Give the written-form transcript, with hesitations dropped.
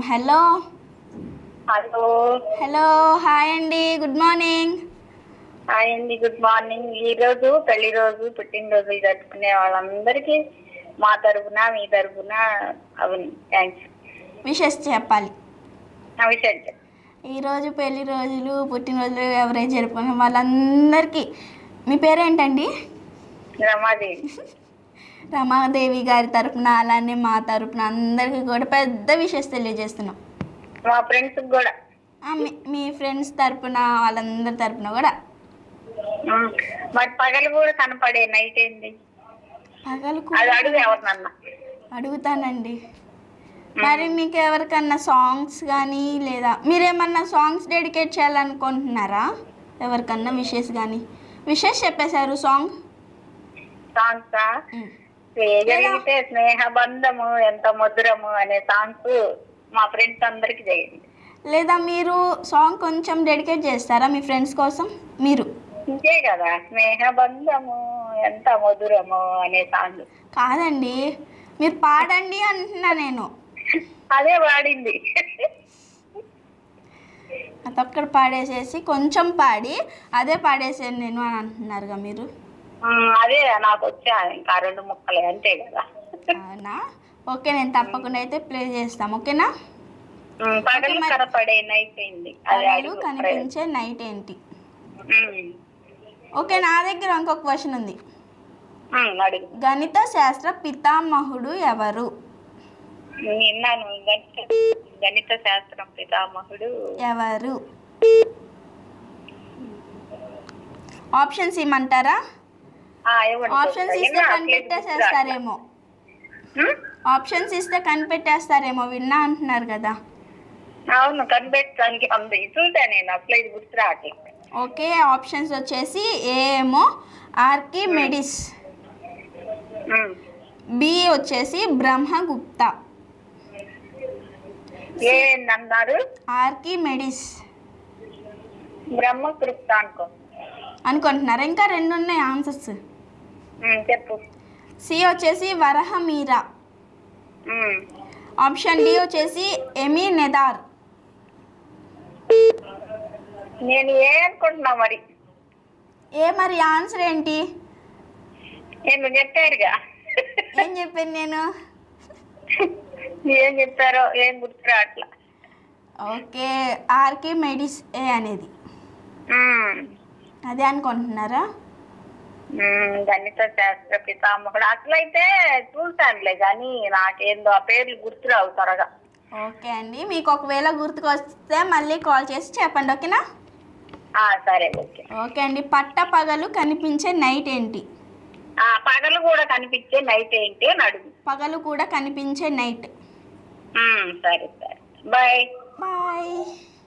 Hello. Hello. Hello, hi అండి, good morning. Hi అండి, good morning. ఈ రోజు పెళ్లి రోజు, పుట్టినరోజులు జరుపుకునే వాళ్ళందరికీ మా తరఫున మీ తరఫున అవును థ్యాంక్స్ విషెస్ చెప్పాలి. విషయం ఈరోజు పెళ్లి రోజులు, పుట్టినరోజులు ఎవరైతే జరుపుకునే వాళ్ళందరికీ మీ పేరేంటండి? రమాదేవి. రమాదేవి గారి తరపున అలానే మా తరపున అందరికీ కూడా పెద్ద విషెస్ తెలియజేస్తున్నాం. మా ఫ్రెండ్స్కి కూడా. మీ ఫ్రెండ్స్ తరపున వాళ్ళందరి తరపున కూడా. మరి పగలు కూడా కనపడే నైట్ ఏంది? పగలు అది అడుగు ఎవరినన్నా. అడుగుతానండి. మరి మీకు ఎవరికన్నా సాంగ్స్ కానీ లేదా మీరేమన్నా సాంగ్స్ డెడికేట్ చేయాలనుకుంటున్నారా? ఎవరికన్నా విషెస్ కానీ? విషెస్ చెప్పేశారు. సాంగ్సా? జరిగితే స్నేహ బంధము ఎంత మధురము అనే సాంగ్స్ మా ఫ్రెండ్స్ అందరికి చేయండి. లేదా మీరు సాంగ్ కొంచెం డెడికేట్ చేస్తారా మీ ఫ్రెండ్స్ కోసం? మీరు ఇంకే కదా స్నేహ బంధము ఎంత మధురము అనే సాంగ్. కాదండి, మీరు పాడండి అంటున్నా నేను. అదే పాడింది. అదొక్కడ పాడేసేసి కొంచెం పాడి అదే పాడేసాను నేను అని అంటున్నారుగా మీరు. అదే నాకు వచ్చా ఇంకా 2 ముక్కలే అంతే కదా. అవునా? ఓకే, నేను తప్పకుండా అయితే ప్లే చేస్తాం. ఓకేనా? పగలు కనపడే నైట్ ఏంటి? పగలు కనిపించే నైట్ ఏంటి? ఓకే, నా దగ్గర ఇంకొక క్వశ్చన్ ఉంది. గణిత శాస్త్ర పితామహుడు ఎవరు? విన్నాను. గణిత శాస్త్రం పితామహుడు ఎవరు? ఆప్షన్స్ ఇమ్మంటారా? ఆప్షన్స్ ఇస్తే కనిపెట్టేసేస్తారేమో. ఆప్షన్స్ ఇస్తే కనిపెట్టేస్తారేమో, విన్నా అంటున్నారు కదా. అవును, కనిపెట్టడానికి ఉంది. చూసా నేను, అసలు ఇది గుర్తు రావట్లేదు. ఓకే, ఆప్షన్స్ వచ్చేసి ఏమో ఆర్కిమెడిస్, బి వచ్చేసి బ్రహ్మగుప్త. ఏందన్నారు? ఆర్కిమెడిస్. బ్రహ్మగుప్త అనుకుంటున్నారా? ఇంకా 2 ఉన్నాయి ఆన్సర్స్. చెప్పు. సి వచ్చేసి వరహమీర. ఆప్షన్ డి వచ్చేసి ఎమి నెదార్. నేను ఏ అనుకుంటున్నా మరి. మరి ఆన్సర్ ఏంటి? నేను చెప్పారుగా. ఏం చెప్పాను నేను? ఏం చెప్పారో ఏం గుర్తు రావట్లా. ఓకే, ఆర్కిమెడిస్ ఏ అనేది అదే అనుకుంటున్నారా? గణిత శాస్త్ర పితామహుడు అసలైతే చూసానులే కానీ నాకేందో ఆ పేర్లు గుర్తురావు త్వరగా. ఓకే అండి, మీకు ఒకవేళ గుర్తుకొస్తే మళ్ళీ కాల్ చేసి చెప్పండి. ఓకేనా? సరే. ఓకే. ఓకే అండి. పట్ట పగలు కనిపించే నైట్ ఏంటి? పగలు కూడా కనిపించే నైట్ ఏంటి అని అడుగు. పగలు కూడా కనిపించే నైట్. సరే. బాయ్. బాయ్.